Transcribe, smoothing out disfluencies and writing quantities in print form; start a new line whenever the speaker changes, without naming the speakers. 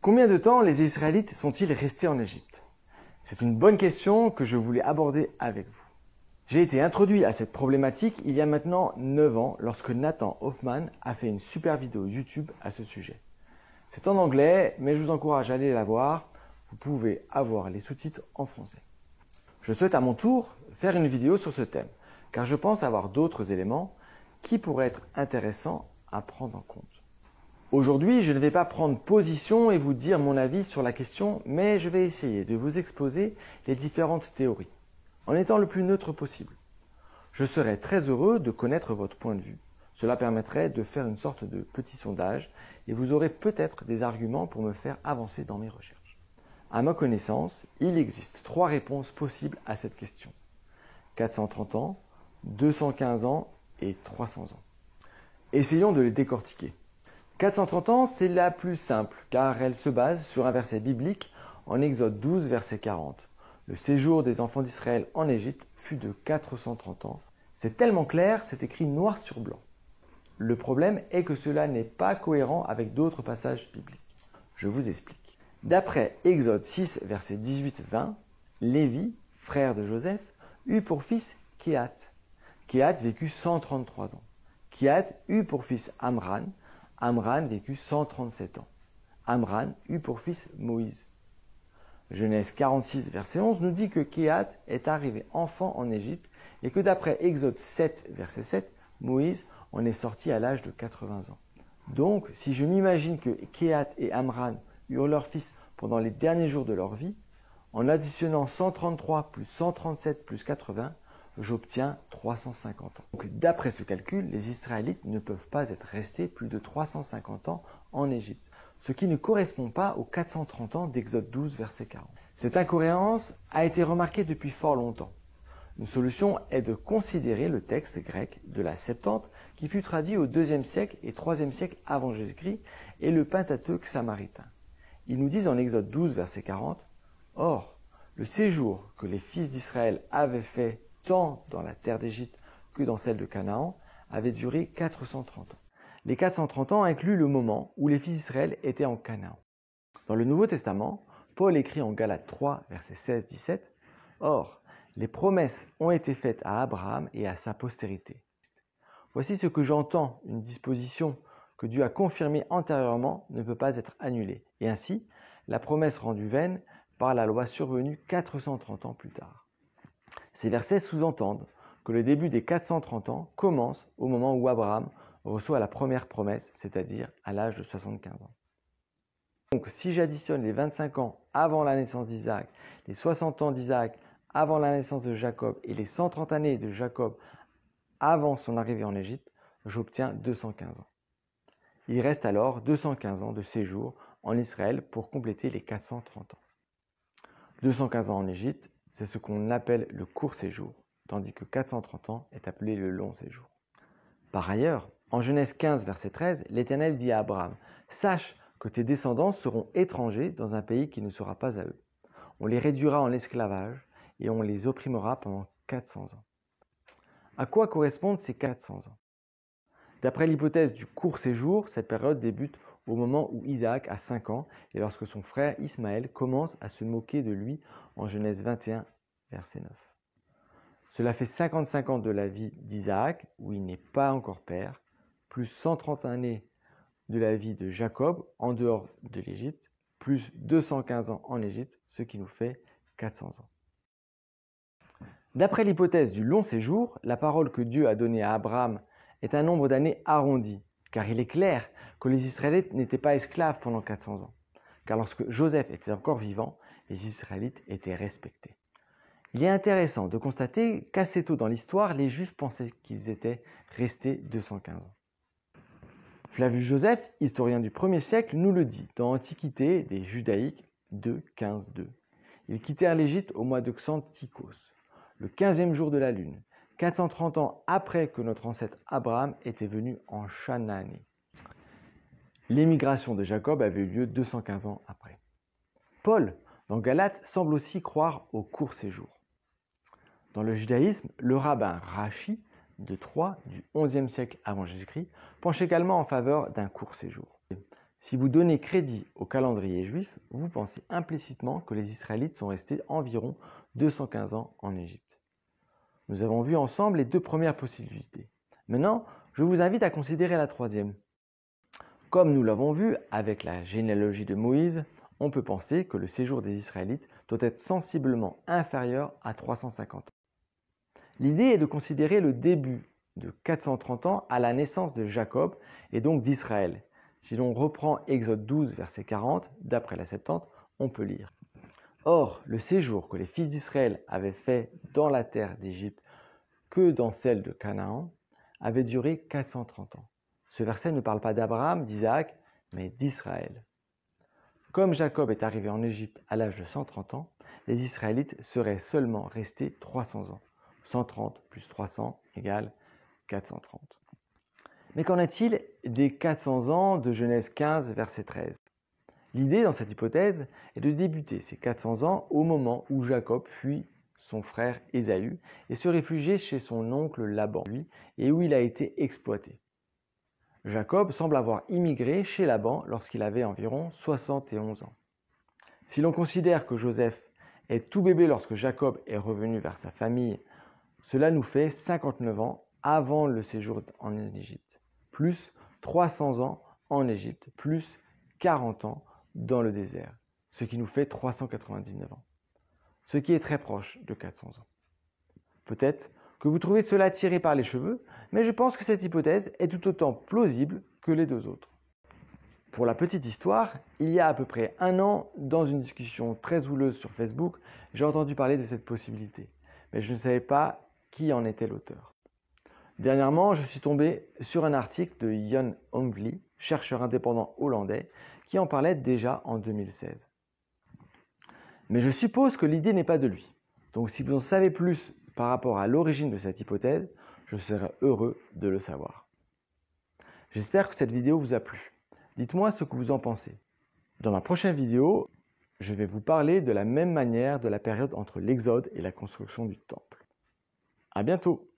Combien de temps les Israélites sont-ils restés en Égypte? C'est une bonne question que je voulais aborder avec vous. J'ai été introduit à cette problématique il y a maintenant 9 ans lorsque Nathan Hoffman a fait une super vidéo YouTube à ce sujet. C'est en anglais, mais je vous encourage à aller la voir. Vous pouvez avoir les sous-titres en français. Je souhaite à mon tour faire une vidéo sur ce thème, car je pense avoir d'autres éléments qui pourraient être intéressants à prendre en compte. Aujourd'hui, je ne vais pas prendre position et vous dire mon avis sur la question, mais je vais essayer de vous exposer les différentes théories, en étant le plus neutre possible. Je serais très heureux de connaître votre point de vue. Cela permettrait de faire une sorte de petit sondage et vous aurez peut-être des arguments pour me faire avancer dans mes recherches. À ma connaissance, il existe 3 réponses possibles à cette question. 430 ans, 215 ans et 300 ans. Essayons de les décortiquer. 430 ans, c'est la plus simple, car elle se base sur un verset biblique en Exode 12, verset 40. Le séjour des enfants d'Israël en Égypte fut de 430 ans. C'est tellement clair, c'est écrit noir sur blanc. Le problème est que cela n'est pas cohérent avec d'autres passages bibliques. Je vous explique. D'après Exode 6, verset 18-20, Lévi, frère de Joseph, eut pour fils Kehat. Kehat vécut 133 ans. Kehat eut pour fils Amran. Amran vécut 137 ans. Amran eut pour fils Moïse. Genèse 46, verset 11 nous dit que Kehat est arrivé enfant en Égypte et que d'après Exode 7, verset 7, Moïse en est sorti à l'âge de 80 ans. Donc, si je m'imagine que Kehat et Amran eurent leur fils pendant les derniers jours de leur vie, en additionnant 133 plus 137 plus 80, j'obtiens 350 ans. Donc, d'après ce calcul, les Israélites ne peuvent pas être restés plus de 350 ans en Égypte, ce qui ne correspond pas aux 430 ans d'Exode 12, verset 40. Cette incohérence a été remarquée depuis fort longtemps. Une solution est de considérer le texte grec de la Septante qui fut traduit au IIe siècle et IIIe siècle avant Jésus-Christ et le Pentateuque samaritain. Ils nous disent en Exode 12, verset 40, « Or, le séjour que les fils d'Israël avaient fait tant dans la terre d'Égypte que dans celle de Canaan avait duré 430 ans. » Les 430 ans incluent le moment où les fils d'Israël étaient en Canaan. Dans le Nouveau Testament, Paul écrit en Galates 3, versets 16-17, « Or, les promesses ont été faites à Abraham et à sa postérité. Voici ce que j'entends, une disposition que Dieu a confirmée antérieurement ne peut pas être annulée. Et ainsi, la promesse rendue vaine par la loi survenue 430 ans plus tard. » Ces versets sous-entendent que le début des 430 ans commence au moment où Abraham reçoit la première promesse, c'est-à-dire à l'âge de 75 ans. Donc, si j'additionne les 25 ans avant la naissance d'Isaac, les 60 ans d'Isaac avant la naissance de Jacob et les 130 années de Jacob avant son arrivée en Égypte, j'obtiens 215 ans. Il reste alors 215 ans de séjour en Israël pour compléter les 430 ans. 215 ans en Égypte, c'est ce qu'on appelle le court séjour, tandis que 430 ans est appelé le long séjour. Par ailleurs, en Genèse 15, verset 13, l'Éternel dit à Abraham, « Sache que tes descendants seront étrangers dans un pays qui ne sera pas à eux. On les réduira en esclavage et on les opprimera pendant 400 ans. » À quoi correspondent ces 400 ans? D'après l'hypothèse du court séjour, cette période débute au moment où Isaac a 5 ans et lorsque son frère Ismaël commence à se moquer de lui en Genèse 21, verset 9. Cela fait 55 ans de la vie d'Isaac, où il n'est pas encore père, plus 130 années de la vie de Jacob en dehors de l'Égypte, plus 215 ans en Égypte, ce qui nous fait 400 ans. D'après l'hypothèse du long séjour, la parole que Dieu a donnée à Abraham est un nombre d'années arrondi, car il est clair que les Israélites n'étaient pas esclaves pendant 400 ans, car lorsque Joseph était encore vivant, les Israélites étaient respectés. Il est intéressant de constater qu'assez tôt dans l'histoire, les Juifs pensaient qu'ils étaient restés 215 ans. Flavius Joseph, historien du 1er siècle, nous le dit dans Antiquité des Judaïques 2, 15-2. Ils quittèrent l'Égypte au mois de Xanthikos, le 15e jour de la lune, 430 ans après que notre ancêtre Abraham était venu en Chanaanée. L'émigration de Jacob avait eu lieu 215 ans après. Paul, dans Galates, semble aussi croire au court séjour. Dans le judaïsme, le rabbin Rashi de Troyes du XIe siècle avant Jésus-Christ penche également en faveur d'un court séjour. Si vous donnez crédit au calendrier juif, vous pensez implicitement que les Israélites sont restés environ 215 ans en Égypte. Nous avons vu ensemble les deux premières possibilités. Maintenant, je vous invite à considérer la troisième. Comme nous l'avons vu avec la généalogie de Moïse, on peut penser que le séjour des Israélites doit être sensiblement inférieur à 350 ans. L'idée est de considérer le début de 430 ans à la naissance de Jacob et donc d'Israël. Si l'on reprend Exode 12, verset 40, d'après la Septante, on peut lire. Or, le séjour que les fils d'Israël avaient fait dans la terre d'Égypte que dans celle de Canaan avait duré 430 ans. Ce verset ne parle pas d'Abraham, d'Isaac, mais d'Israël. Comme Jacob est arrivé en Égypte à l'âge de 130 ans, les Israélites seraient seulement restés 300 ans. 130 plus 300 égale 430. Mais qu'en est-il des 400 ans de Genèse 15, verset 13 ? L'idée dans cette hypothèse est de débuter ces 400 ans au moment où Jacob fuit son frère Ésaü et se réfugie chez son oncle Laban, et où il a été exploité. Jacob semble avoir immigré chez Laban lorsqu'il avait environ 71 ans. Si l'on considère que Joseph est tout bébé lorsque Jacob est revenu vers sa famille, cela nous fait 59 ans avant le séjour en Égypte, plus 300 ans en Égypte, plus 40 ans dans le désert, ce qui nous fait 399 ans, ce qui est très proche de 400 ans. Peut-être que vous trouvez cela tiré par les cheveux, mais je pense que cette hypothèse est tout autant plausible que les deux autres. Pour la petite histoire, il y a à peu près un an, dans une discussion très houleuse sur Facebook, j'ai entendu parler de cette possibilité, mais je ne savais pas qui en était l'auteur. Dernièrement, je suis tombé sur un article de Jan Omvli, chercheur indépendant hollandais, qui en parlait déjà en 2016. Mais je suppose que l'idée n'est pas de lui. Donc si vous en savez plus par rapport à l'origine de cette hypothèse, je serais heureux de le savoir. J'espère que cette vidéo vous a plu. Dites-moi ce que vous en pensez. Dans ma prochaine vidéo, je vais vous parler de la même manière de la période entre l'Exode et la construction du temple. À bientôt!